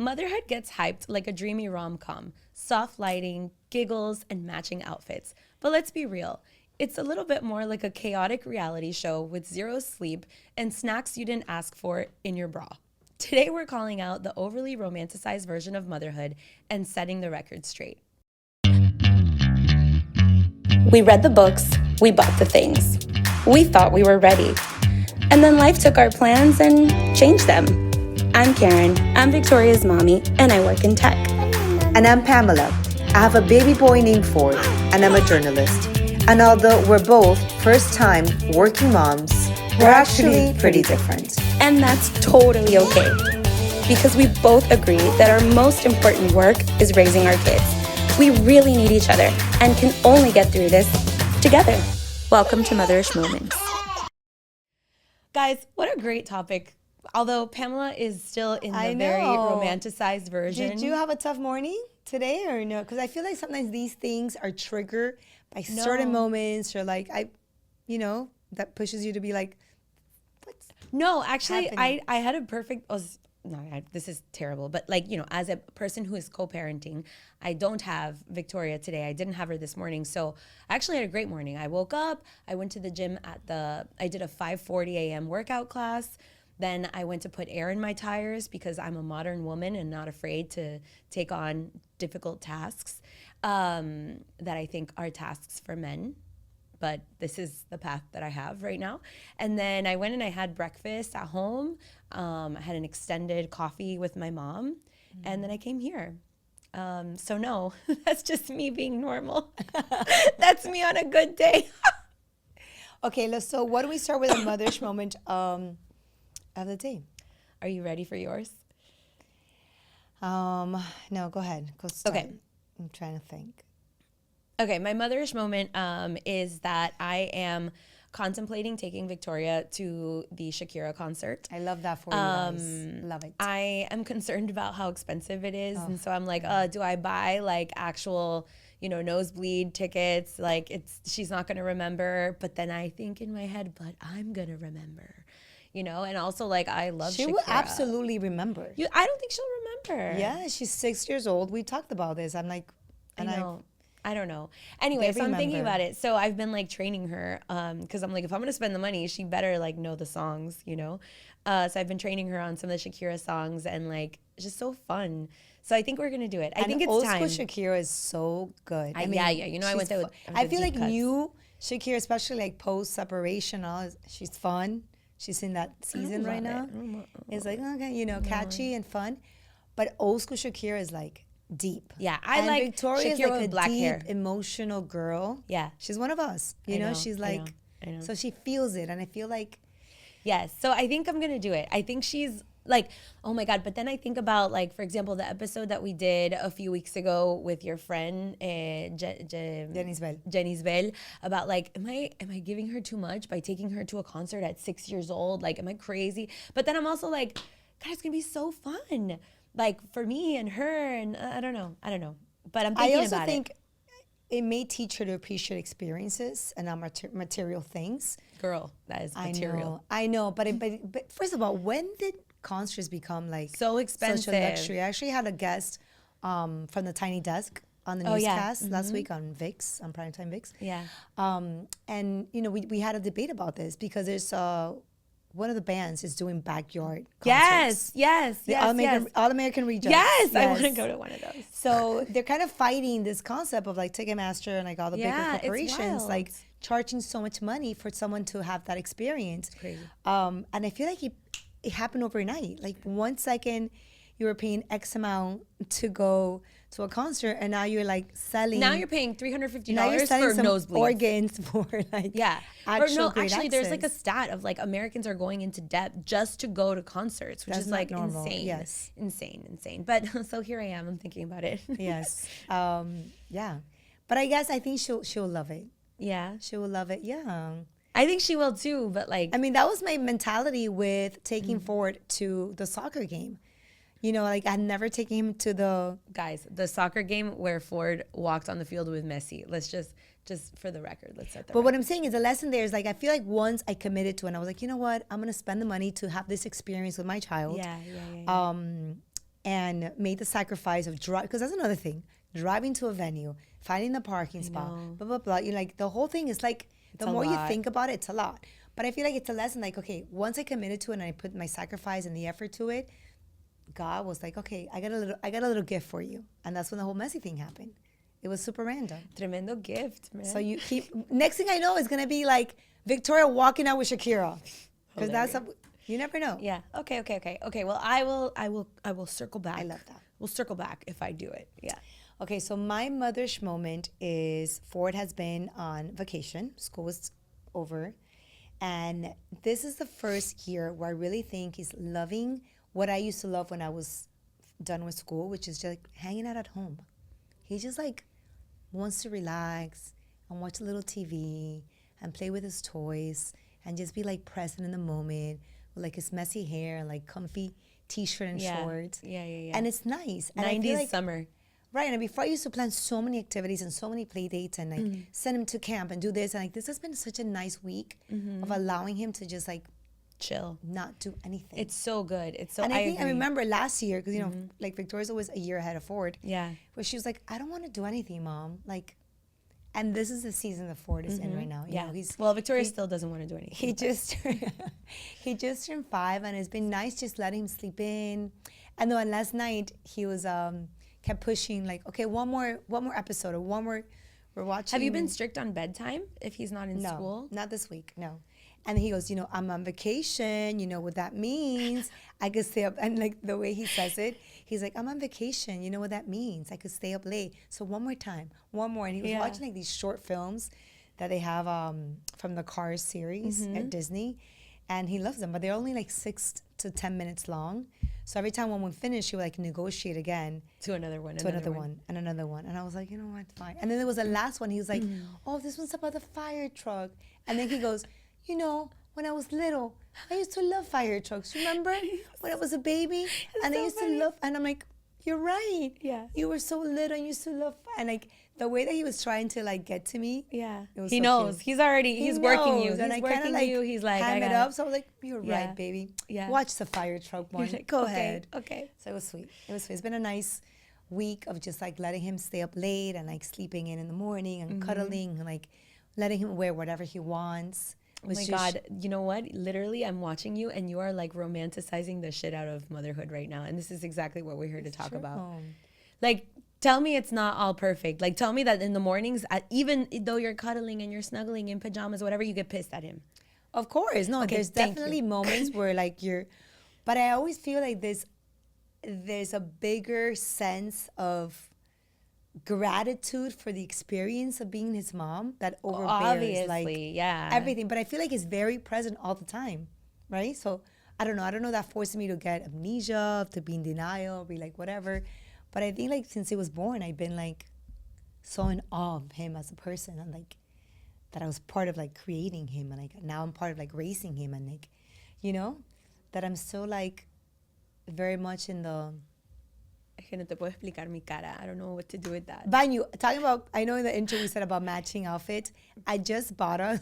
Motherhood gets hyped like a dreamy rom-com, soft lighting, giggles, and matching outfits. But let's be real, it's a little bit more like a chaotic reality show with zero sleep and snacks you didn't ask for in your bra. Today we're calling out the overly romanticized version of motherhood and setting the record straight. We read the books, we bought the things. We thought we were ready. And then life took our plans and changed them. I'm Karen, I'm Victoria's mommy, and I work in tech. And I'm Pamela. I have a baby boy named Ford, and I'm a journalist. And although we're both first-time working moms, we're actually pretty different. And that's totally okay. Because we both agree that our most important work is raising our kids. We really need each other and can only get through this together. Welcome to Motherish Moments. Guys, what a great topic. Although Pamela is still in the very romanticized version. Did you have a tough morning today or no? Because I feel like sometimes these things are triggered by certain moments or like, that pushes you to be like, what's No, actually, happening? I had a perfect, this is terrible, but as a person who is co-parenting, I don't have Victoria today. I didn't have her this morning. So I actually had a great morning. I woke up, I went to the gym I did a 5:40 a.m. workout class. Then I went to put air in my tires because I'm a modern woman and not afraid to take on difficult tasks that I think are tasks for men. But this is the path that I have right now. And then I went and I had breakfast at home. I had an extended coffee with my mom. And then I came here. So no, that's just me being normal. That's me on a good day. Okay, so why don't we start with a motherish moment of the day? Are you ready for yours? No, go ahead. Go start. Okay. I'm trying to think. Okay, my motherish moment is that I am contemplating taking Victoria to the Shakira concert. I love that for you guys. Love it. I am concerned about how expensive it is. And so I'm like, do I buy like actual, nosebleed tickets? Like she's not going to remember. But then I think in my head, but I'm going to remember, and also like I love She Shakira. will absolutely remember. I don't think she'll remember. Yeah, she's 6 years old. We talked about this. I'm like, I know. I don't know. Anyway, so I'm thinking remember. about it. So I've been like training her because I'm like, if I'm going to spend the money, she better like know the songs, So I've been training her on some of the Shakira songs and like it's just so fun. So I think we're going to do it. I think it's old time. school Shakira is so good. I mean, yeah. I went there with I feel deep like cuts. new Shakira, especially like post separation, she's fun. She's in that season right now. It's like, okay, catchy and fun. But old school Shakira is like deep. Yeah, I and like Victoria is Shakira like with a black deep, hair. emotional girl. Yeah. She's one of us. You know, she's like, I know. so she feels it. And I feel like, Yes. So I think I'm going to do it. I think she's like, oh my God. But then I think about like, for example, the episode that we did a few weeks ago with your friend, Jenny's Bell, about like, am I giving her too much by taking her to a concert at 6 years old? Like, am I crazy? But then I'm also like, God, it's going to be so fun. Like for me and her. And I don't know. But I'm thinking I also about think it may teach her to appreciate experiences and not material things. Girl, that is material. I know. But first of all, when did concerts become like So expensive. such a luxury? I actually had a guest from the Tiny Desk on the newscast last week on VIX, on Primetime VIX. Yeah. And we had a debate about this because there's one of the bands is doing backyard concerts. Yes. All American Rejects. Yes, I want to go to one of those. So they're kind of fighting this concept of like Ticketmaster and like all the bigger it's corporations wild. like charging so much money for someone to have that experience. It's crazy. And I feel like it happened overnight. Like 1 second you were paying X amount to go to a concert, and now you're like selling. Now you're paying $350 Now you're selling for some nosebleeds. organs for like Actually, there's like a access. stat of like Americans are going into debt just to go to concerts, which That's is not like normal. insane. Yes. Insane. But so here I am. I'm thinking about it. Yes. Yeah. But I think she'll love it. Yeah. She will love it. Yeah. I think she will too. But like, I mean, that was my mentality with taking Ford to the soccer game. Like I'd never taken him to the. guys, the soccer game where Ford walked on the field with Messi. Let's just for the record, let's set that. But what I'm saying is the lesson there is like, I feel like once I committed to it and I was like, you know what, I'm going to spend the money to have this experience with my child. Yeah. and made the sacrifice of drive, because that's another thing, driving to a venue, finding the parking spot, blah, blah, blah. You like, the whole thing is like, the more you think about it, it's a lot. But I feel like it's a lesson, like, okay, once I committed to it and I put my sacrifice and the effort to it, God was like, okay, I got a little gift for you. And that's when the whole messy thing happened. It was super random. Tremendo gift, man. So you keep, next thing I know, it's going to be like Victoria walking out with Shakira. Because that's, you never know. Yeah. Okay. Well, I will circle back. I love that. We'll circle back if I do it. Yeah. Okay, so my mother's moment is Ford has been on vacation. School is over. And this is the first year where I really think he's loving what I used to love when I was done with school, which is just like hanging out at home. He just like wants to relax and watch a little TV and play with his toys and just be like present in the moment with like his messy hair and like comfy t-shirt and shorts. Yeah. And it's nice. And 90s like, summer. Right, and before I used to plan so many activities and so many play dates and like send him to camp and do this, and like this has been such a nice week of allowing him to just like chill, not do anything. It's so good. It's so. And I remember last year, because you know, like Victoria's always a year ahead of Ford. Yeah. Where she was like, I don't want to do anything, Mom. Like, and this is the season that Ford is in right now. You know, Victoria still doesn't want to do anything. He just turned 5, and it's been nice just letting him sleep in. And then last night he was kept pushing like, okay, one more episode or one more. We're watching. Have you been strict on bedtime if he's not in school? No, not this week. No. And he goes, you know, I'm on vacation. You know what that means? I could stay up. And like the way he says it, he's like, I'm on vacation. You know what that means? I could stay up late. So one more time, one more. And he was watching like these short films that they have from the Cars series at Disney. And he loves them, but they're only like 6 to 10 minutes long. So every time when we finish, he would like negotiate again. To another one. And another one. And I was like, you know what, fine. And then there was the last one. He was like, oh, this one's about the fire truck. And then he goes, you know, when I was little, I used to love fire trucks. Remember when I was a baby? And I used to love, and I'm like, you're right. Yeah. You were so little and you used to love fire. And like the way that he was trying to like get to me. Yeah. It was he so knows. cute. He's working you. And He's I kind of like, He's like, hand it up. So I was like, you're right, baby. Yeah. Watch the fire truck one. Like, Go okay, ahead. Okay. So it was sweet. It was sweet. It's been a nice week of just like letting him stay up late and like sleeping in the morning and cuddling and like letting him wear whatever he wants. Oh my God, you know what? Literally, I'm watching you and you are like romanticizing the shit out of motherhood right now. And this is exactly what we're here to talk about. Like, tell me it's not all perfect. Like, tell me that in the mornings, even though you're cuddling and you're snuggling in pajamas, whatever, you get pissed at him. Of course. No, Okay, there's definitely moments where like but I always feel like there's a bigger sense of gratitude for the experience of being his mom that overbears like everything. But I feel like it's very present all the time, right? So I don't know that forced me to get amnesia, to be in denial, be like whatever. But I think like since he was born, I've been like so in awe of him as a person, and like that I was part of like creating him, and like now I'm part of like raising him, and like, you know, that I'm still like very much in the. Es que no te puedo explicar mi cara. I don't know what to do with that. Banyu, talking about, I know in the intro we said about matching outfits. I just bought us,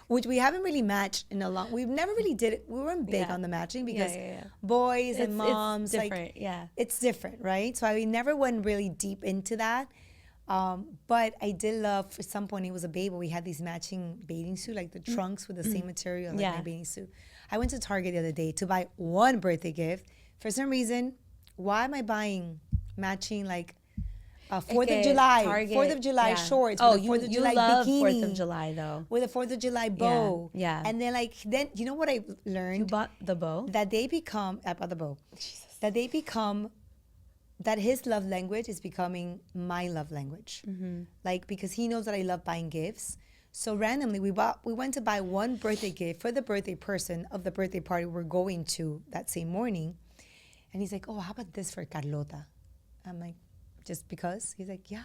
which we haven't really matched in a long. We've never really did it. We weren't big on the matching because boys and moms, it's different, like it's different, right? So I never went really deep into that. But I did love, for some point, it was a baby. We had these matching bathing suit, like the trunks with the same material, like my bathing suit. I went to Target the other day to buy one birthday gift. For some reason, why am I buying matching like 4th of July, Target, 4th of July shorts? Oh, with a 4th of you July love bikini, 4th of July though. with a 4th of July bow. Yeah. And then you know what I learned? You bought the bow? That they become, I bought the bow. Jesus. That they become, that his love language is becoming my love language. Like, because he knows that I love buying gifts. So randomly, we went to buy one birthday gift for the birthday person of the birthday party we're going to that same morning. And he's like, oh, how about this for Carlota? I'm like, just because? He's like, yeah.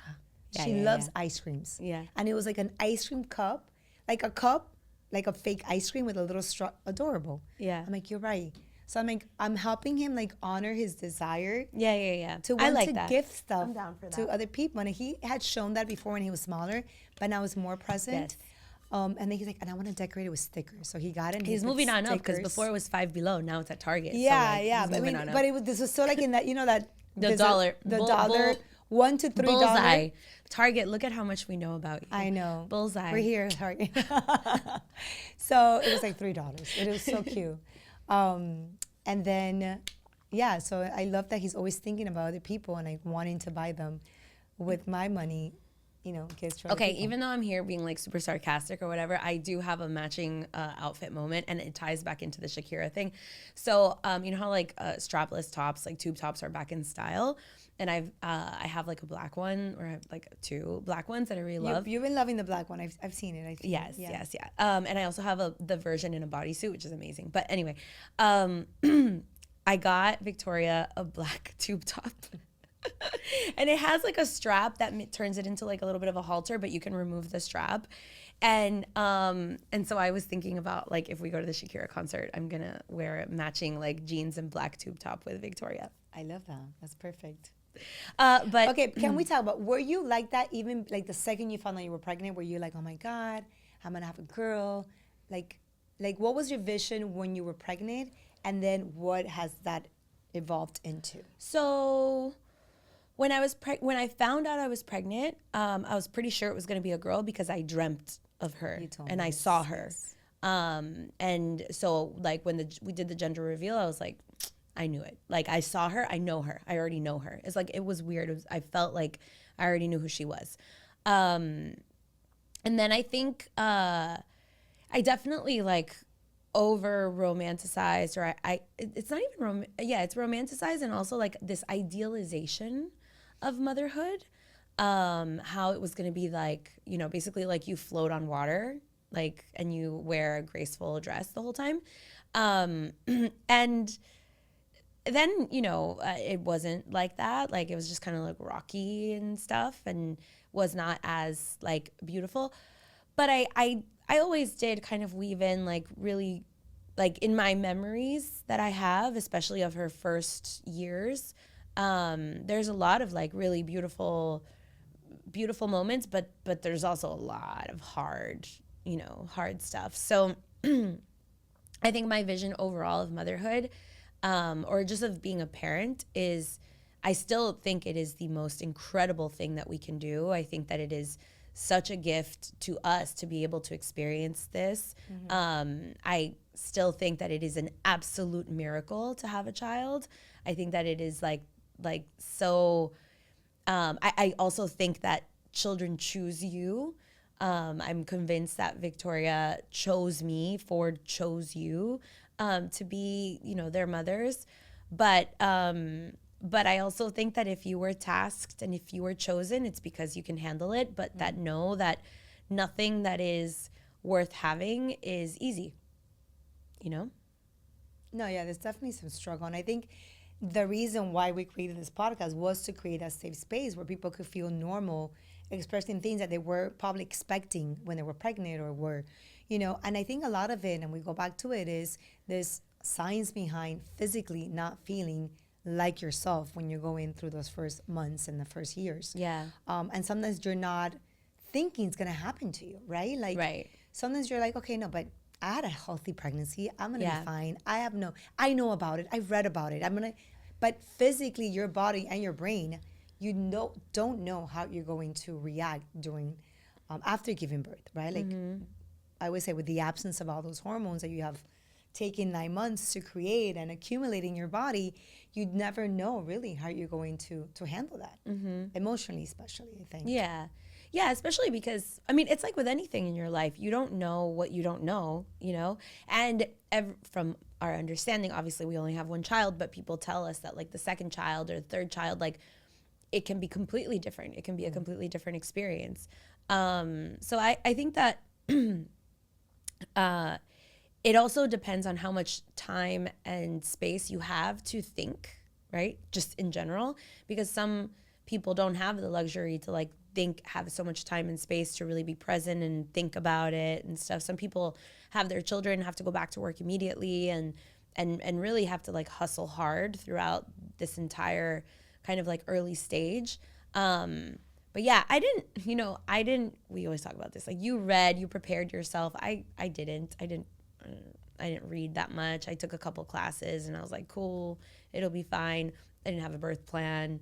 She loves ice creams. Yeah. And it was like an ice cream cup, like a fake ice cream with a little straw, adorable. Yeah. I'm like, you're right. So I'm like, I'm helping him like honor his desire. Yeah. To want to that. gift stuff I'm down for that. to other people. And he had shown that before when he was smaller, but now it's more present. Yes. And then he's like, and I want to decorate it with stickers. So he got it. And He's he put moving on up because stickers. before it was Five Below. Now it's at Target. Yeah, so like, yeah. he's But, I moving mean, on up. but this was so like in that, that The dollar. the dollar, $1 to $3. Bullseye. Target, look at how much we know about you. I know. Bullseye. We're here at Target. So it was like $3. It was so cute. And then, yeah, so I love that he's always thinking about other people and like wanting to buy them with my money, gifts for other Okay, people. even though I'm here being like super sarcastic or whatever, I do have a matching outfit moment, and it ties back into the Shakira thing. So you know how like strapless tops, like tube tops, are back in style, and I have like a black one, or I have like 2 black ones that I really love. You've been loving the black one. I've seen it. Yes. And I also have the version in a bodysuit, which is amazing. But anyway, I got Victoria a black tube top. And it has like a strap that turns it into like a little bit of a halter, but you can remove the strap. And so I was thinking about like, if we go to the Shakira concert, I'm gonna wear matching like jeans and black tube top with Victoria. I love that. That's perfect. But Okay, can we talk about, were you like that even like the second you found out you were pregnant? Were you like, oh my God, I'm gonna have a girl? Like what was your vision when you were pregnant? And then what has that evolved into? So when I found out I was pregnant, I was pretty sure it was going to be a girl because I dreamt of her and I saw her. Yes. And so like when we did the gender reveal, I was like, I knew it. Like I saw her, I know her. I already know her. It's like, it was weird. I felt like I already knew who she was. And then I think I definitely like over romanticized, or it's not even it's romanticized, and also like this idealization of motherhood, how it was going to be like, basically like you float on water, like, and you wear a graceful dress the whole time, and then it wasn't like that. Like it was just kind of like rocky and stuff, and was not as like beautiful. But I always did kind of weave in like really, like in my memories that I have, especially of her first years, there's a lot of like really beautiful moments, but there's also a lot of hard stuff. So I think my vision overall of motherhood, or just of being a parent, is I still think it is the most incredible thing that we can do. I think that it is such a gift to us to be able to experience this. I still think that it is an absolute miracle to have a child. I think that it is like so. I also think that children choose you. I'm convinced that Victoria chose me. Ford chose you to be, their mothers. But I also think that if you were tasked and if you were chosen, it's because you can handle it. But that nothing that is worth having is easy, No, yeah, there's definitely some struggle. And I think the reason why we created this podcast was to create a safe space where people could feel normal expressing things that they were probably expecting when they were pregnant or were, and I think a lot of it, and we go back to it, is there's science behind physically not feeling like yourself when you're going through those first months and the first years. Yeah. And sometimes you're not thinking it's going to happen to you, right? Like, right. Sometimes you're like, okay, no, but I had a healthy pregnancy. I'm going to be fine. I know about it. I've read about it. But physically, your body and your brain, don't know how you're going to react during, after giving birth, right? Like, I would say with the absence of all those hormones that you have taken 9 months to create and accumulate in your body, you'd never know really how you're going to handle that, emotionally especially, I think. Yeah, especially because, it's like with anything in your life, you don't know what you don't know, and from our understanding, obviously we only have one child, but people tell us that like the second child or the third child, like it can be completely different. It can be a completely different experience. So I think that it also depends on how much time and space you have to think, right? Just in general, because some people don't have the luxury to like have so much time and space to really be present and think about it and stuff. Some people have their children, have to go back to work immediately and really have to like hustle hard throughout this entire kind of like early stage. But But yeah, we always talk about this. Like you prepared yourself. I didn't read that much. I took a couple classes and I was like, cool, it'll be fine. I didn't have a birth plan.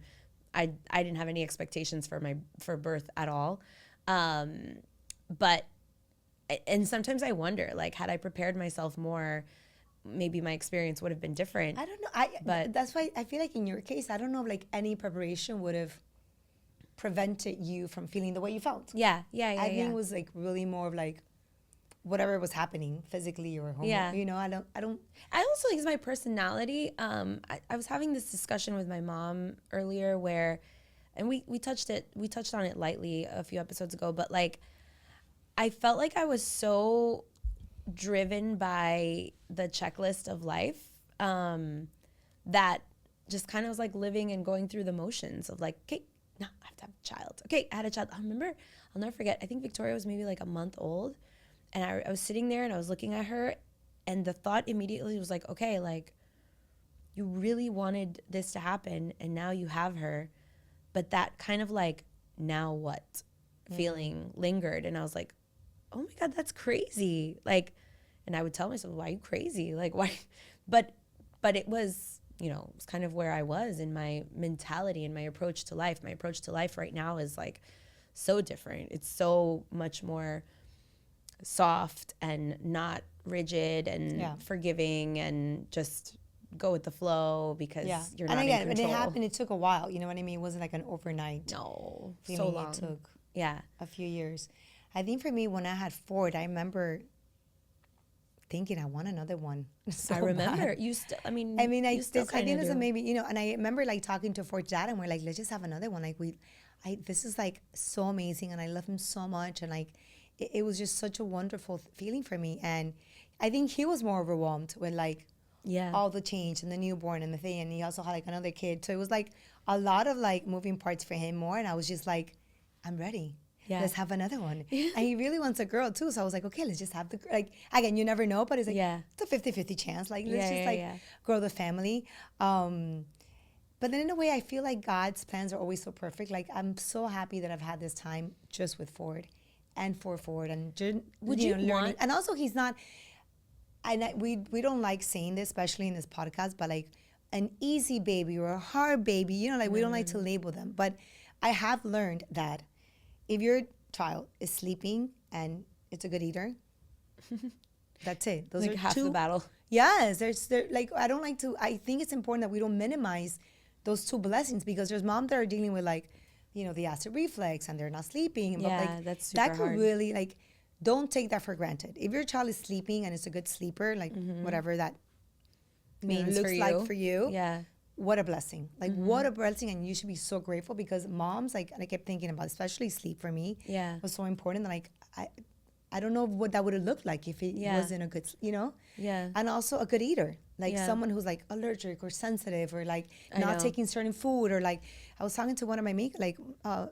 I didn't have any expectations for birth at all. But sometimes I wonder, like, had I prepared myself more, maybe my experience would have been different. I don't know. But that's why I feel like in your case, I don't know if like any preparation would have prevented you from feeling the way you felt. Yeah. I think it was like really more of like whatever was happening physically or hormonal. Yeah. I don't. I also think it's my personality. I was having this discussion with my mom earlier and we touched on it lightly a few episodes ago, but like, I felt like I was so driven by the checklist of life that just kind of was like living and going through the motions of like, okay, now I have to have a child. Okay, I had a child. I'll never forget. I think Victoria was maybe like a month old. And I was sitting there and I was looking at her. And the thought immediately was like, okay, like you really wanted this to happen. And now you have her. But that kind of like, now what feeling lingered. And I was like, oh my God, that's crazy. Like, and I would tell myself, why are you crazy? Like, why? But it was, it was kind of where I was in my mentality and my approach to life. My approach to life right now is like so different. It's so much more soft and not rigid and forgiving and just go with the flow because you're not in control. And it happened, it took a while. You know what I mean? It wasn't like an overnight. No, feeling. So long. It took a few years. I think for me, when I had Ford, I remember thinking I want another one. So I remember bad. You still. I think this is maybe and I remember like talking to Ford's dad, and we're like, let's just have another one. Like this is like so amazing, and I love him so much, and like it was just such a wonderful feeling for me. And I think he was more overwhelmed with like all the change and the newborn and the thing, and he also had like another kid, so it was like a lot of like moving parts for him more. And I was just like, I'm ready. Yeah. Let's have another one. And he really wants a girl too. So I was like, okay, let's just have like, again, you never know, but it's like, it's a 50-50 chance. Like, let's just grow the family. But then in a way, I feel like God's plans are always so perfect. Like, I'm so happy that I've had this time just with Ford and for Ford and learning. And also he's not, we don't like saying this, especially in this podcast, but like an easy baby or a hard baby, like we don't like to label them. But I have learned that if your child is sleeping and it's a good eater, that's it. Those like are half the battle. Yes, I think it's important that we don't minimize those two blessings, because there's moms that are dealing with like, the acid reflux and they're not sleeping. Yeah, but like, that's super hard. That could really like, don't take that for granted. If your child is sleeping and it's a good sleeper, like whatever that means looks like for you. Yeah. What a blessing. Like, what a blessing. And you should be so grateful, because moms, like, and I kept thinking about, especially sleep for me, was so important. That, like, I don't know what that would have looked like if it wasn't a good, Yeah. And also a good eater. Like, someone who's, like, allergic or sensitive or, like, not taking certain food. Or, like, I was talking to one of my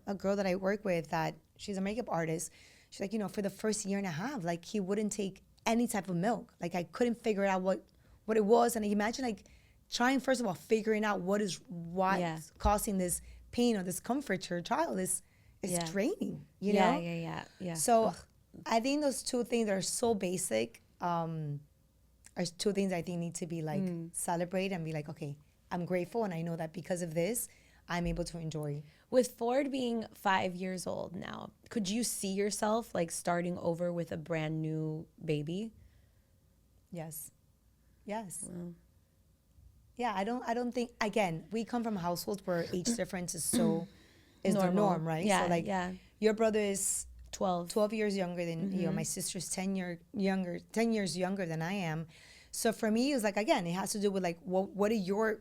a girl that I work with, that she's a makeup artist. She's like, for the first year and a half, like, he wouldn't take any type of milk. Like, I couldn't figure out what it was. And I imagine, like, trying, first of all, figuring out what's causing this pain or discomfort to your child is draining, you know? Yeah. So I think those two things that are so basic are two things I think need to be like celebrated and be like, okay, I'm grateful, and I know that because of this, I'm able to enjoy. With Ford being 5 years old now, could you see yourself like starting over with a brand new baby? Yes. Wow. Yeah, I don't think, again, we come from households where age difference is the norm, right? Yeah, so like your brother is 12 years younger than you. My sister's 10 years younger than I am. So for me, it was like, again, it has to do with like what did your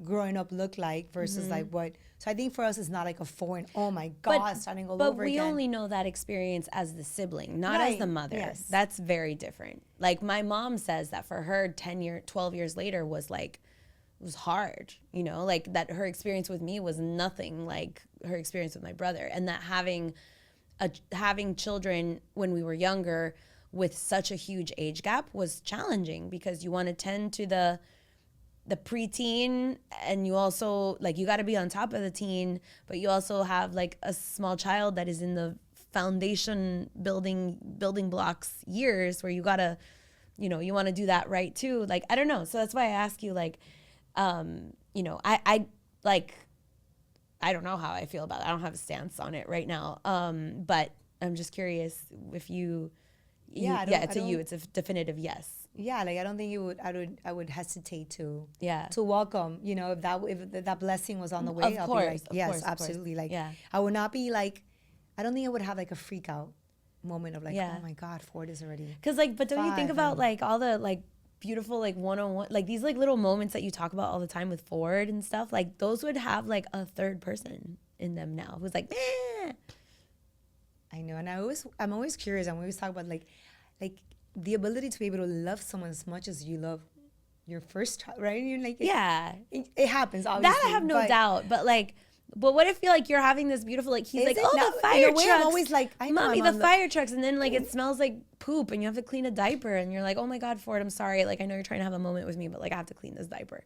growing up look like versus like what. So I think for us, it's not like a foreign, oh my God, starting all over again. But we only know that experience as the sibling, not as the mother. Yes. That's very different. Like my mom says that for her 12 years later was hard, like that her experience with me was nothing like her experience with my brother. And that having children when we were younger with such a huge age gap was challenging, because you want to tend to the preteen, and you also like you got to be on top of the teen, but you also have like a small child that is in the foundation building blocks years where you gotta, you want to do that right too. Like, I don't know. So that's why I ask you, like, I like, I don't know how I feel about it. I don't have a stance on it right now. But I'm just curious if it's a definitive yes. Yeah, like I don't think I would hesitate to welcome, if that blessing was on the way. I'll be like, yes, absolutely. Like, I would not be like, I don't think I would have like a freak out moment of like, oh my God, Ford is already. Because like, but don't you think about like all the like beautiful like one-on-one, like these like little moments that you talk about all the time with Ford and stuff, like those would have like a third person in them now who's like, eh. I know, and I'm always curious. I'm always talking about like the ability to be able to love someone as much as you love your first child, right? And you're like, it happens, obviously. That I have no doubt, but like, but what if you're having this beautiful, like, he's like, the fire trucks. I'm always like, Mommy, the fire trucks. And then like, it smells like poop and you have to clean a diaper. And you're like, oh my God, Ford, I'm sorry. Like, I know you're trying to have a moment with me, but like, I have to clean this diaper.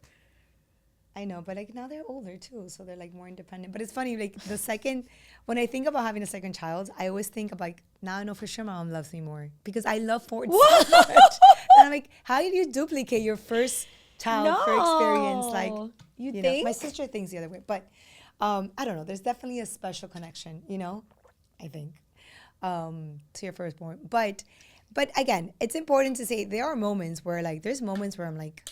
I know, but like now they're older too. So they're like more independent. But it's funny, like when I think about having a second child, I always think of like, now I know for sure my mom loves me more because I love Ford so much. And I'm like, how do you duplicate your first child for experience? Like, you think? My sister thinks the other way, but I don't know. There's definitely a special connection, I think, to your firstborn. But again, it's important to say there are moments where like, there's moments where I'm like,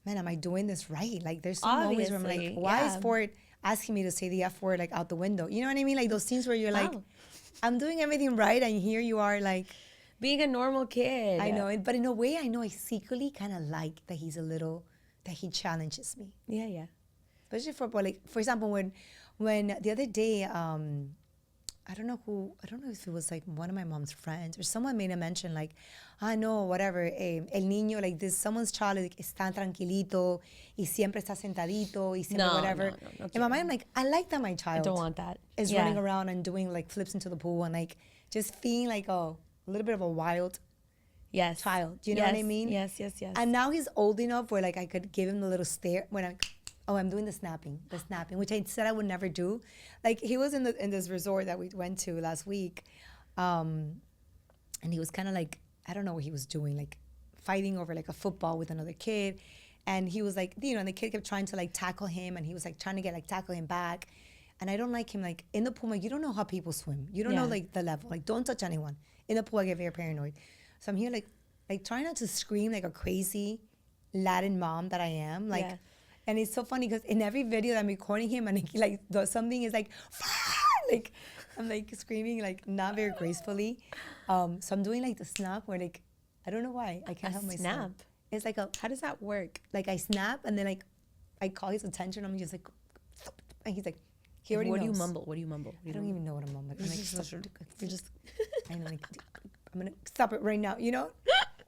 man, am I doing this right? Like there's some moments where I'm like, why is Ford asking me to say the F word like out the window? You know what I mean? Like those scenes where you're like, I'm doing everything right. And here you are like. Being a normal kid. I know. But in a way, I know I secretly kind of like that that he challenges me. Yeah, yeah. Especially for example, when the other day, I don't know if it was like one of my mom's friends or someone made a mention like, no, whatever, el niño, like this, someone's child like, está tranquilito y siempre está sentadito y siempre whatever. No, in my mind, I'm like, I like that my child. I don't want that. Is running around and doing like flips into the pool and like just feeling like a little bit of a wild child. Do you know what I mean? Yes. And now he's old enough where like I could give him the little stare when I'm doing the snapping, which I said I would never do. Like he was in this resort that we went to last week, and he was kind of like, I don't know what he was doing, like fighting over like a football with another kid, and he was like, and the kid kept trying to like tackle him, and he was like trying to get like tackle him back, and I don't like him like in the pool. Like you don't know how people swim, you don't know like the level, like don't touch anyone in the pool. I get very paranoid, so I'm here like trying not to scream like a crazy Latin mom that I am, like. Yeah. And it's so funny because in every video that I'm recording him and he like does something is like, like I'm like screaming like not very gracefully. So I'm doing like the snap where like, I don't know why I can't help myself. Snap. It's like how does that work? Like I snap and then like I call his attention. I'm just like, and he's like, he already knows. What do you mumble? I don't even know what I'm mumbling. I'm like, you're just, I know, like, I'm gonna stop it right now,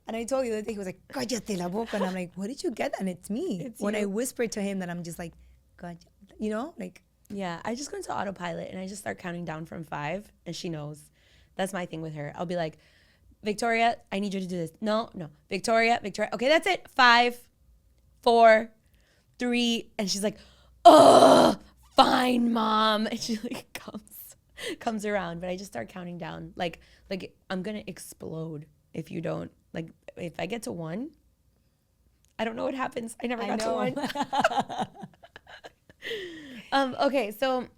And I told you that day, he was like, cállate la boca. And I'm like, what did you get? And it's me. When I whispered to him that I'm just like, God, like. Yeah, I just go into autopilot and I just start counting down from 5 and she knows. That's my thing with her. I'll be like, Victoria, I need you to do this. No. Victoria. Okay, that's it. 5, 4, 3. And she's like, oh, fine, Mom. And she like comes around. But I just start counting down. Like I'm going to explode if you don't. Like, if I get to 1, I don't know what happens. I never got to 1. Okay, so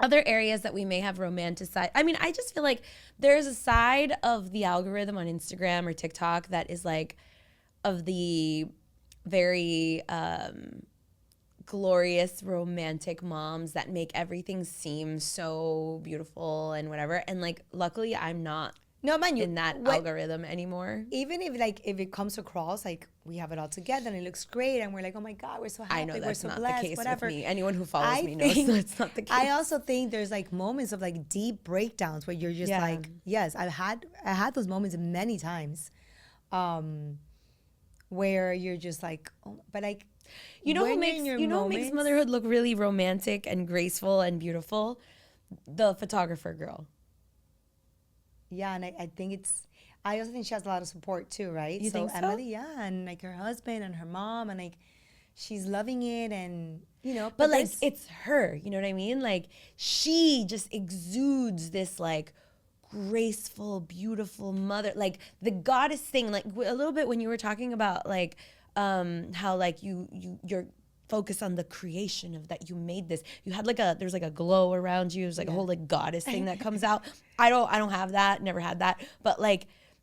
other areas that we may have romanticized. I mean, I just feel like there's a side of the algorithm on Instagram or TikTok that is like of the very glorious romantic moms that make everything seem so beautiful and whatever. And like, luckily, I'm not. No, man, in that algorithm anymore. Even if it comes across like we have it all together and it looks great and we're like, oh my God, we're so happy, I know that's we're so not blessed, the case whatever. With me. Anyone who follows me knows that's not the case. I also think there's like moments of like deep breakdowns where you're just like, yes, I had those moments many times, where you're just like, oh, but like, who makes motherhood look really romantic and graceful and beautiful? The photographer girl. Yeah, and I also think she has a lot of support too, right? You think so? Emily, and like her husband and her mom, and like she's loving it, and but like it's her, you know what I mean? Like she just exudes this like graceful, beautiful mother, like the goddess thing, like a little bit when you were talking about like how like you're focused on the creation of that you made this. You had like there's like a glow around you. There's like a whole like goddess thing that comes out. I don't have that, never had that,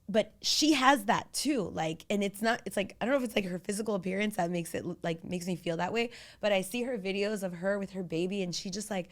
but she has that too. Like, and it's like, I don't know if it's like her physical appearance that makes me feel that way, but I see her videos of her with her baby and she just like,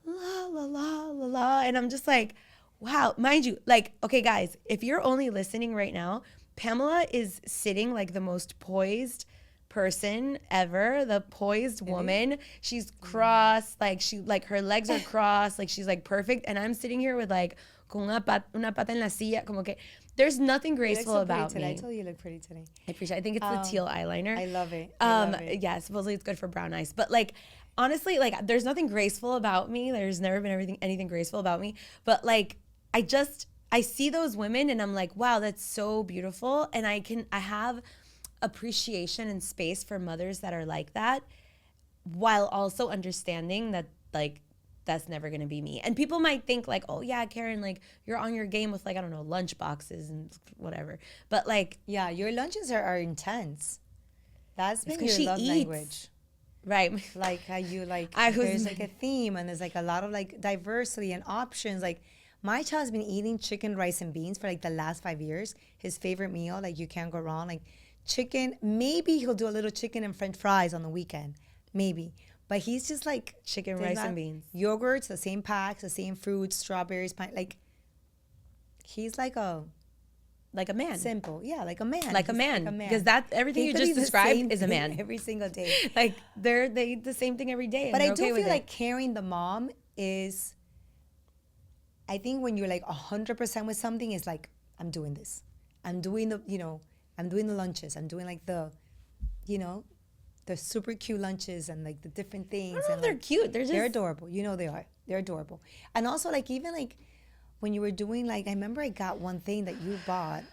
la, la, la, la, la. And I'm just like, wow, mind you, like, okay, guys, if you're only listening right now, Pamela is sitting like the most poised person ever, the poised woman. She's crossed, like her legs are crossed, like she's like perfect. And I'm sitting here with like, con una pata en la silla, como que there's nothing graceful about me. I told you you look pretty today. I appreciate it. I think it's the teal eyeliner. I love it. I love it. Yeah, supposedly it's good for brown eyes. But like, honestly, like there's nothing graceful about me. There's never been anything graceful about me. But like, I see those women and I'm like, wow, that's so beautiful. And I have appreciation and space for mothers that are like that, while also understanding that like that's never gonna be me. And people might think like, oh yeah, Karen, like you're on your game with like, I don't know, lunch boxes and whatever. But like, yeah, your lunches are intense. That's been your love language. Right. Like how you like, there's like a theme and there's like a lot of like diversity and options. Like my child's been eating chicken, rice, and beans for like the last 5 years. His favorite meal, like you can't go wrong. Like chicken, maybe he'll do a little chicken and French fries on the weekend, maybe. But he's just like chicken, rice, and beans. Yogurts, the same packs, the same fruits, strawberries, like he's like a man. Simple. Yeah, like a man. Like a man. Because that everything you just described is a man. Every single day. Like they eat the same thing every day. But I do feel like carrying the mom is, I think when you're like 100% with something, it's like, I'm doing this. I'm doing I'm doing the lunches. I'm doing like the super cute lunches and like the different things. I don't know if they're cute. They're adorable. They are. They're adorable. And also like even like when you were doing like, I remember I got one thing that you bought.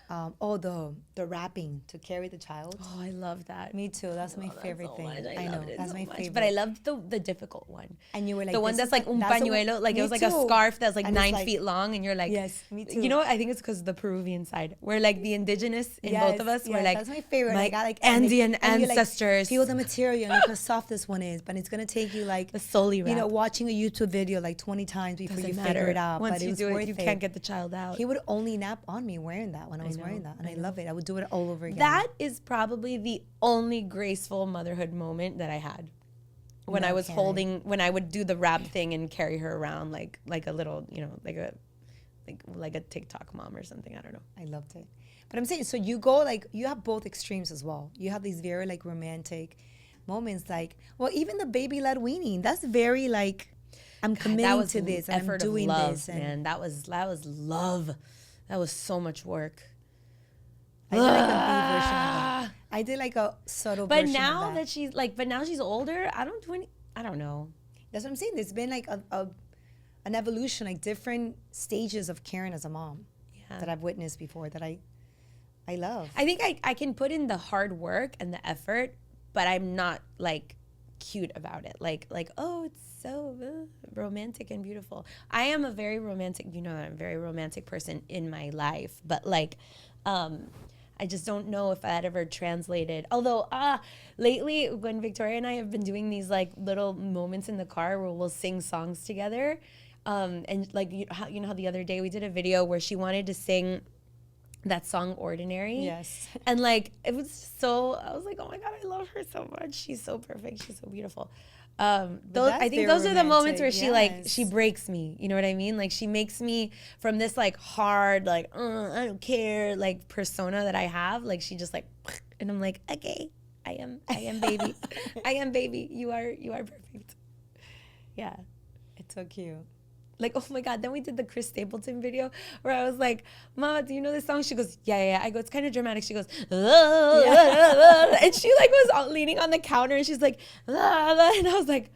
The wrapping to carry the child. Oh, I love that. Me too. That's my favorite thing. I know. That's my favorite. But I loved the difficult one. And you were like, the one that's like un pañuelo, like it was like a scarf that's like 9 feet long, and you're like, yes, me too. You know what? I think it's because of the Peruvian side. We're like the indigenous in both of us. We're like, that's my favorite. My Andean ancestors. Feel the material and look how soft this one is. But it's gonna take you like the solely wrap. Watching a YouTube video like 20 times before you figure it out. Once you do it, you can't get the child out. He would only nap on me wearing that when I was wearing that, and I love it. I would do it all over again. That is probably the only graceful motherhood moment that I had. When I was when I would do the wrap thing and carry her around like a little, like a TikTok mom or something. I don't know. I loved it. But I'm saying, so you go like, you have both extremes as well. You have these very like romantic moments, like, well, even the baby-led weaning, that's very like, I'm committing to this and I'm doing this. Man, that was love. That was so much work. I did like a B version of that. I did like a subtle version of that. But now she's older, I don't do any, I don't know. That's what I'm saying. There's been like an evolution, like different stages of Karen as a mom that I've witnessed before that I love. I think I can put in the hard work and the effort, but I'm not like cute about it. Like, oh, it's so romantic and beautiful. I am a very romantic, I'm a very romantic person in my life, but like, I just don't know if that ever translated. Although, lately when Victoria and I have been doing these like little moments in the car where we'll sing songs together, and like, you know how the other day we did a video where she wanted to sing that song Ordinary. Yes. And like, it was so, I was like, oh my God, I love her so much. She's so perfect. She's so beautiful. I think those are the moments where she breaks me. You know what I mean? Like she makes me from this like hard, like, I don't care, like persona that I have. Like she just like, and I'm like, okay, I am baby. I am baby. You are perfect. Yeah. It's so cute. Like, oh my God. Then we did the Chris Stapleton video where I was like, Mama, do you know this song? She goes, yeah. I go, it's kind of dramatic. She goes, and she like was leaning on the counter and she's like, and I was like,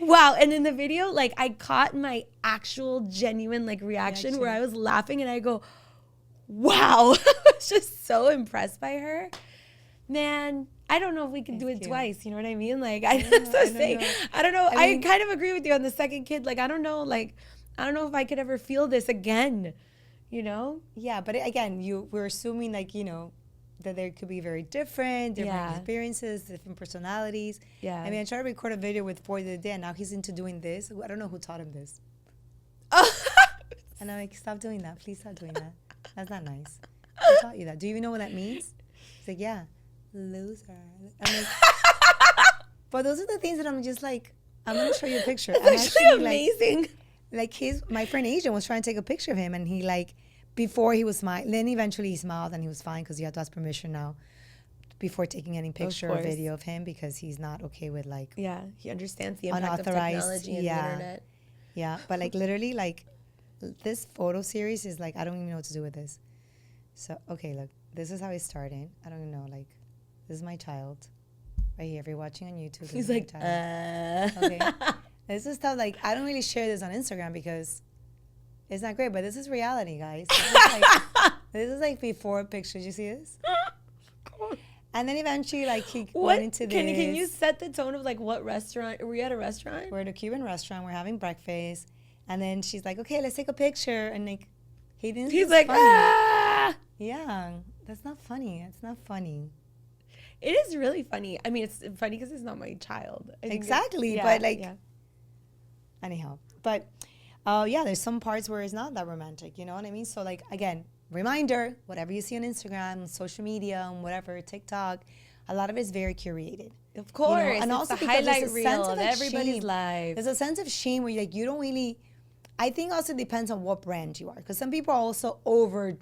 wow. And in the video, like I caught my actual genuine like reaction where I was laughing and I go, wow. I was just so impressed by her. Man, I don't know if we can do it cute. twice. You know what I mean? Like, I know, I don't know. I mean, kind of agree with you on the second kid. Like, I don't know. Like, I don't know if I could ever feel this again. You know? Yeah, but again, we're assuming like, that there could be very different experiences, different personalities. Yeah. I mean, I tried to record a video with Boy the other day, and now he's into doing this. I don't know who taught him this. And I'm like, stop doing that. Please stop doing that. That's not nice. Who taught you that? Do you even know what that means? He's like, yeah, loser. I'm like, but those are the things that I'm just like, I'm going to show you a picture. It's actually amazing. My friend Asian was trying to take a picture of him, and he like, before he was smiling, then eventually he smiled and he was fine because he had to ask permission now before taking any picture or video of him because he's not okay with like. Yeah, he understands the impact of technology and the internet. Yeah, but like literally like this photo series is like, I don't even know what to do with this. So, okay, look, this is how it started. I don't even know, like, this is my child right here. If you're watching on YouTube, he's like, okay. This is stuff like, I don't really share this on Instagram because it's not great, but this is reality, guys. This is like before pictures. You see this? And then eventually, like, he went into this. Can you set the tone of like what restaurant? Are we at a restaurant? We're at a Cuban restaurant. We're having breakfast. And then she's like, okay, let's take a picture. And like, he's like, funny. Ah! Yeah, that's not funny. It's not funny. It is really funny. I mean, it's funny because it's not my child. Exactly. But like, anyhow. But yeah, there's some parts where it's not that romantic. You know what I mean? So like, again, reminder, whatever you see on Instagram, social media, and whatever, TikTok, a lot of it's very curated. Of course. You know? And also the because highlight reel of like everybody's shame. life. There's a sense of shame where you don't really, I think also depends on what brand you are. Because some people are also over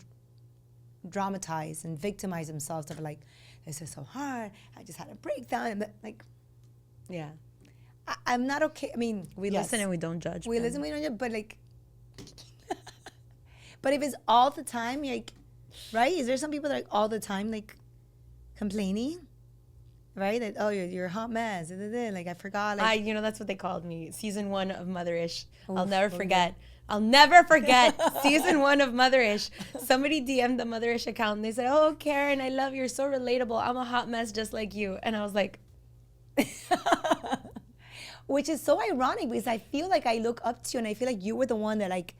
dramatize and victimize themselves of like, this is so hard. I just had a breakdown. And like, yeah. I'm not okay. I mean, we listen and we don't judge. We listen, we don't judge, but like, but if it's all the time, like, right? Is there some people that are like all the time like complaining, right? That you're a hot mess. Like I forgot. Like, that's what they called me. Season 1 of Motherish. I'll never forget. I'll never forget season 1 of Motherish. Somebody DM'd the Motherish account and they said, "Oh, Karen, I love you. You're so relatable. I'm a hot mess just like you." And I was like. Which is so ironic because I feel like I look up to you and I feel like you were the one that like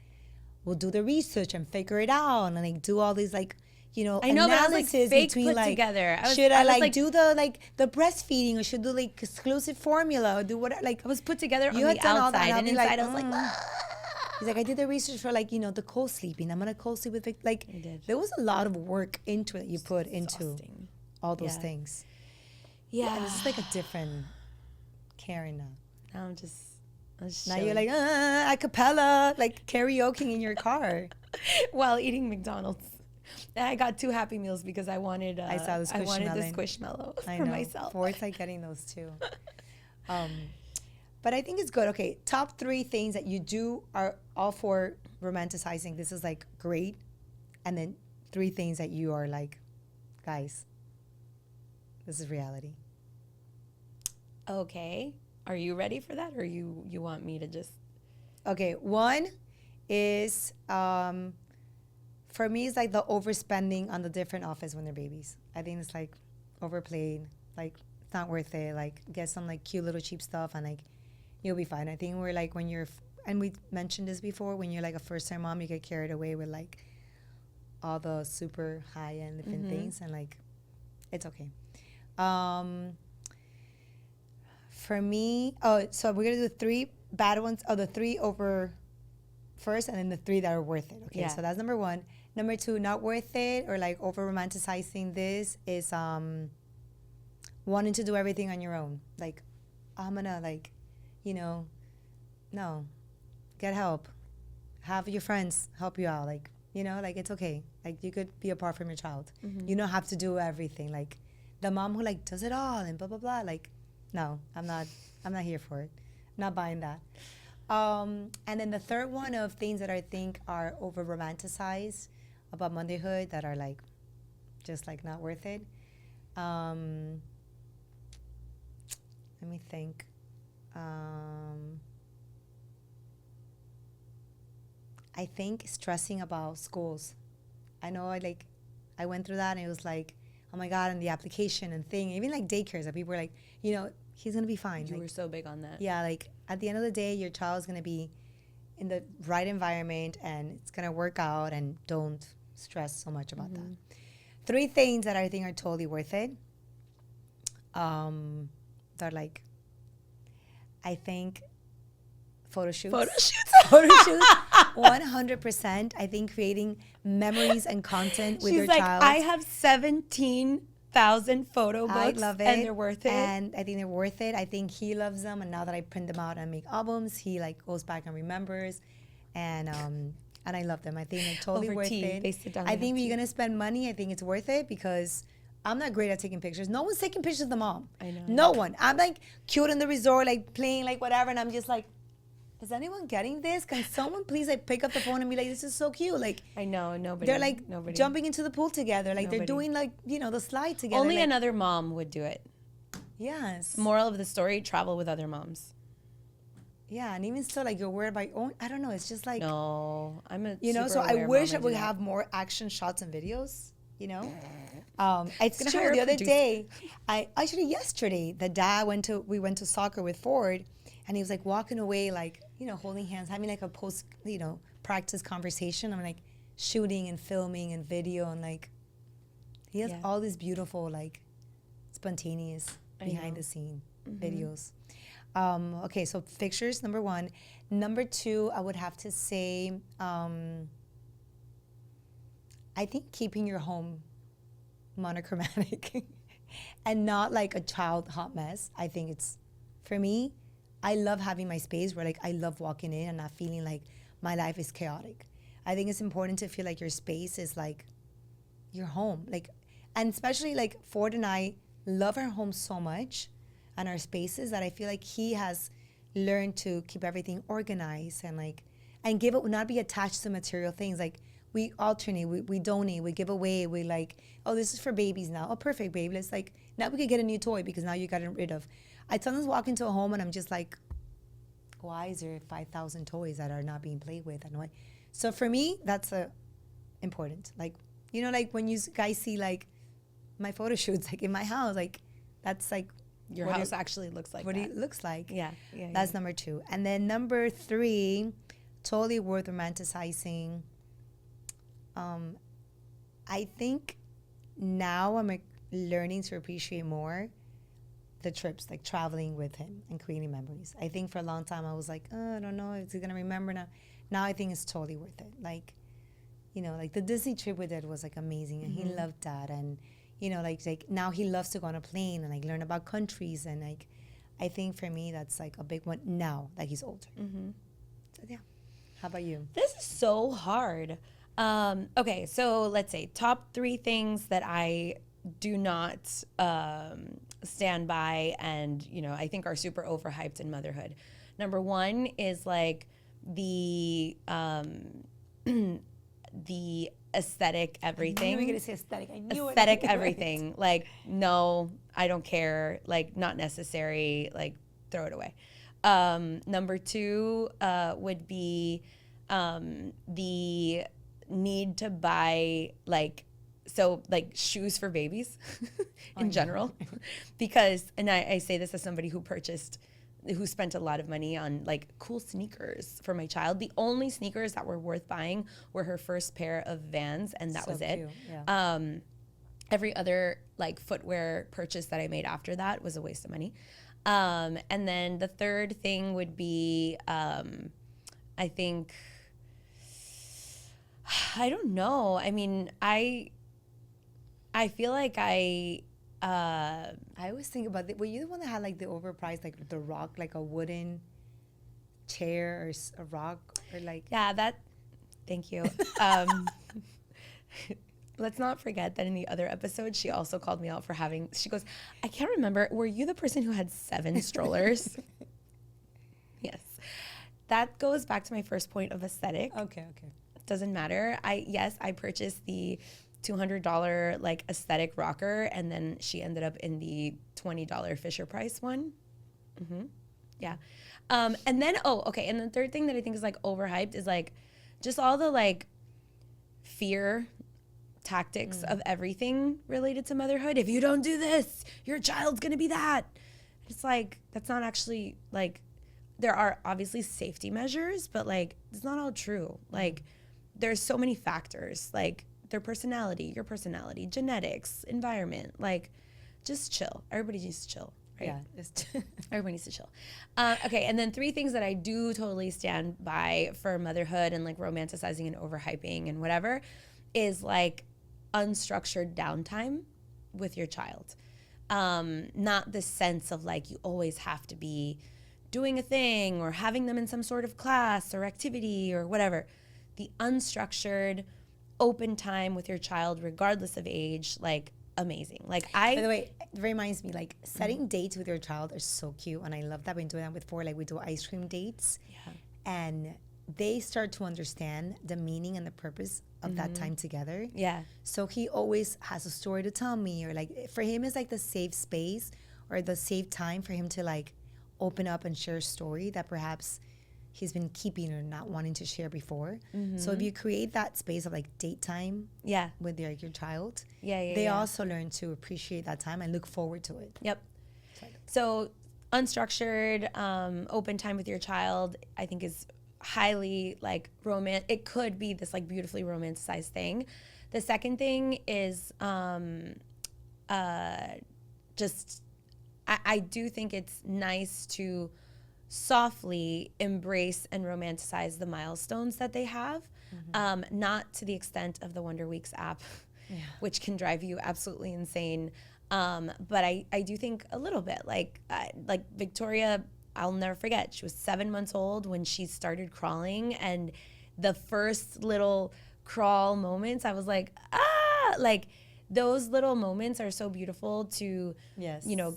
will do the research and figure it out and like do all these like, I know, analysis but I was like fake between put like together. Should I like do the breastfeeding or should do like exclusive formula or do whatever? Like I was put together on you the outside and inside like, I was like. He's like, I did the research for like, the co-sleeping. I'm gonna co-sleep with like there was a lot of work into it you put into all those things. Yeah. And this is like a different Karen now. Now I'm just now you're like a cappella, like karaoke in your car while eating McDonald's. I got 2 Happy Meals because I wanted I saw the Squishmallow for myself. Ford's like getting those too. But I think it's good. Okay, top 3 things that you do are all for romanticizing. This is like great. And then 3 things that you are like, guys, this is reality. Okay. Are you ready for that, or you want me to just? Okay, 1 is for me it's like the overspending on the different outfits when they're babies. I think it's like overplayed. Like it's not worth it. Like get some like cute little cheap stuff and like you'll be fine. I think we're like when you're and we mentioned this before, when you're like a first-time mom, you get carried away with like all the super high-end different things and like it's okay. For me, so we're gonna do 3 bad ones. The 3 over first, and then the 3 that are worth it. Okay, so that's number 1. Number 2, not worth it or like over romanticizing this is wanting to do everything on your own. Like I'm gonna like, no, get help. Have your friends help you out. Like like it's okay. Like you could be apart from your child. You don't have to do everything. Like the mom who like does it all and blah blah blah. Like. No, I'm not here for it. I'm not buying that. And then the third one of things that I think are over romanticized about motherhood that are like just like not worth it. Let me think. I think stressing about schools. I know I went through that and it was like oh my God, and the application and thing, even like daycares that people were like, you know, he's going to be fine. You like, were so big on that. yeah, like at the end of the day, your child's going to be in the right environment and it's going to work out, and don't stress so much about that. 3 things that I think are totally worth it. They're like, I think photo shoots. Photo shoots. 100%. I think creating memories and content with your child. I have 17,000 photo books. I love it. And they're worth it. And I think they're worth it. I think he loves them. And now that I print them out and make albums, he like goes back and remembers. And I love them. I think they're totally worth it. They sit down. I think if you're gonna spend money, I think it's worth it, because I'm not great at taking pictures. No one's taking pictures of the mom. I know. No one. I'm like cute in the resort, like playing like whatever, and I'm just like, is anyone getting this? Can someone please like pick up the phone and be like, this is so cute? Like, I know, nobody. they're like jumping into the pool together. Like they're doing like, you know, the slide together. Only like, another mom would do it. Yes. Moral of the story, travel with other moms. Yeah, and even still, like you're worried about your own. I don't know. It's just like, no, I'm a you know. super So I aware wish mom, I would do that. have more action shots and videos. You know, it's Gonna true. hire a The other producer. day, yesterday, the dad we went to soccer with Ford, and he was like walking away, like, you know, holding hands, having like a post, you know, practice conversation. I'm like shooting and filming and video, and like he has all these beautiful, like, spontaneous behind the scene videos. Okay, so pictures, number 1. Number 2, I would have to say, I think keeping your home monochromatic and not like a child hot mess. I think it's, for me, I love having my space where like I love walking in and not feeling like my life is chaotic. I think it's important to feel like your space is like your home. Like, and especially like Ford and I love our home so much and our spaces that I feel like he has learned to keep everything organized and like, and give it, not be attached to material things. Like, we alternate, we donate, we give away, we like, oh, this is for babies now. Oh, perfect, baby. Let's like, now we could get a new toy because now you got rid of. I sometimes walk into a home and I'm just like, why is there 5,000 toys that are not being played with? And why? So for me, that's important. Like, you know, like when you guys see like my photo shoots, like in my house, like that's like, your house actually looks like what that. it looks like. Yeah. That's number 2. And then number 3, totally worth romanticizing. I think now I'm like learning to appreciate more the trips, like traveling with him and creating memories. I think for a long time I was like, oh, I don't know, is he gonna remember now? Now I think it's totally worth it. Like, you know, like the Disney trip we did was like amazing, and he loved that. And you know, like now he loves to go on a plane and like learn about countries, and like I think for me that's like a big one now that he's older. So yeah. How about you? This is so hard. Okay, so let's say top 3 things that I do not stand by, and you know, I think are super overhyped in motherhood. Number 1 is like the the aesthetic everything. I knew you were gonna say aesthetic. I knew aesthetic everything. Like, no, I don't care. Like, not necessary. Like, throw it away. Number 2 would be the need to buy like shoes for babies in general, because, and I say this as somebody who spent a lot of money on like cool sneakers for my child. The only sneakers that were worth buying were her first pair of Vans, and that was it. Yeah. Every other like footwear purchase that I made after that was a waste of money. And then the third thing would be, I think, I don't know. I mean, I feel like I always think about it. Were you the one that had like the overpriced, like the rock, like a wooden chair or a rock or like? Yeah, thank you. Let's not forget that in the other episode, she also called me out for she goes, I can't remember, were you the person who had 7 strollers? Yes. That goes back to my first point of aesthetic. Okay. Doesn't matter. I purchased the $200 like aesthetic rocker, and then she ended up in the $20 Fisher Price one. Yeah. And then, and the third thing that I think is like overhyped is like just all the like fear tactics of everything related to motherhood. If you don't do this, your child's gonna be that. It's like, that's not actually, like, there are obviously safety measures, but like, it's not all true. Like, there's so many factors, like their personality, your personality, genetics, environment. Like, just chill. Everybody needs to chill, right? Yeah, just Everybody needs to chill. Okay, and then 3 things that I do totally stand by for motherhood and like romanticizing and overhyping and whatever is like unstructured downtime with your child. Not the sense of like you always have to be doing a thing or having them in some sort of class or activity or whatever. The unstructured, open time with your child, regardless of age, like amazing. Like By the way, it reminds me, like setting dates with your child is so cute, and I love that. We've been doing that before. Like we do ice cream dates, and they start to understand the meaning and the purpose of that time together. Yeah. So he always has a story to tell me, or like for him it's like the safe space or the safe time for him to like open up and share a story that perhaps he's been keeping or not wanting to share before. So if you create that space of like date time with your child, they also learn to appreciate that time and look forward to it. Yep. So unstructured, open time with your child, I think is highly like it could be this like beautifully romanticized thing. The second thing is just I do think it's nice to softly embrace and romanticize the milestones that they have, not to the extent of the Wonder Weeks app, which can drive you absolutely insane. But I do think a little bit like Victoria, I'll never forget, she was 7 months old when she started crawling, and the first little crawl moments, I was like, like those little moments are so beautiful to,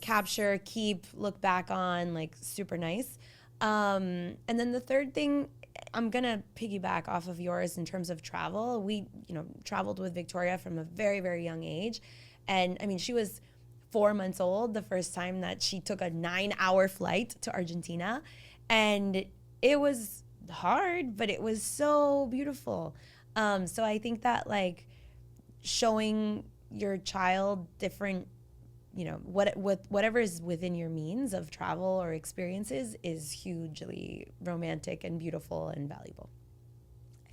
capture, keep, look back on, like super nice. And then the third thing, I'm gonna piggyback off of yours in terms of travel. We, traveled with Victoria from a very, very young age. And I mean, she was 4 months old the first time that she took a 9-hour flight to Argentina. And it was hard, but it was so beautiful. So I think that like showing your child different, whatever is within your means of travel or experiences is hugely romantic and beautiful and valuable.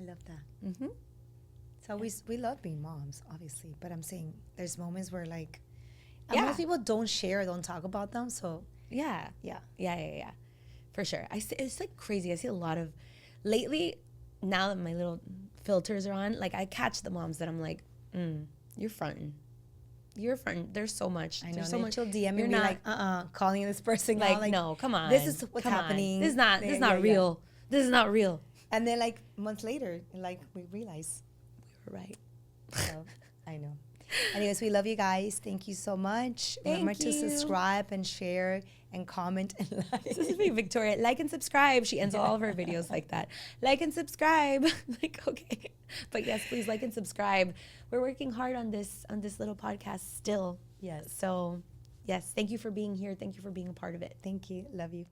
I love that. So we love being moms, obviously, but I'm saying there's moments where like most people don't share, don't talk about them. So yeah, for sure. It's like crazy. I see a lot of lately. Now that my little filters are on, like I catch the moms that I'm like, you're fronting. There's so much. I know. There's so much. She'll DM me like, calling this person. Like, no, come on. This is what's happening. This is not real. This is not real. And then like months later, like we realize we were right. So I know. Anyways, we love you guys. Thank you so much. Remember to subscribe and share and comment and like. This is me, Victoria. Like and subscribe. She ends all of her videos like that. Like and subscribe. Like, okay. But yes, please like and subscribe. We're working hard on this little podcast still. Yes. So yes, thank you for being here. Thank you for being a part of it. Thank you. Love you.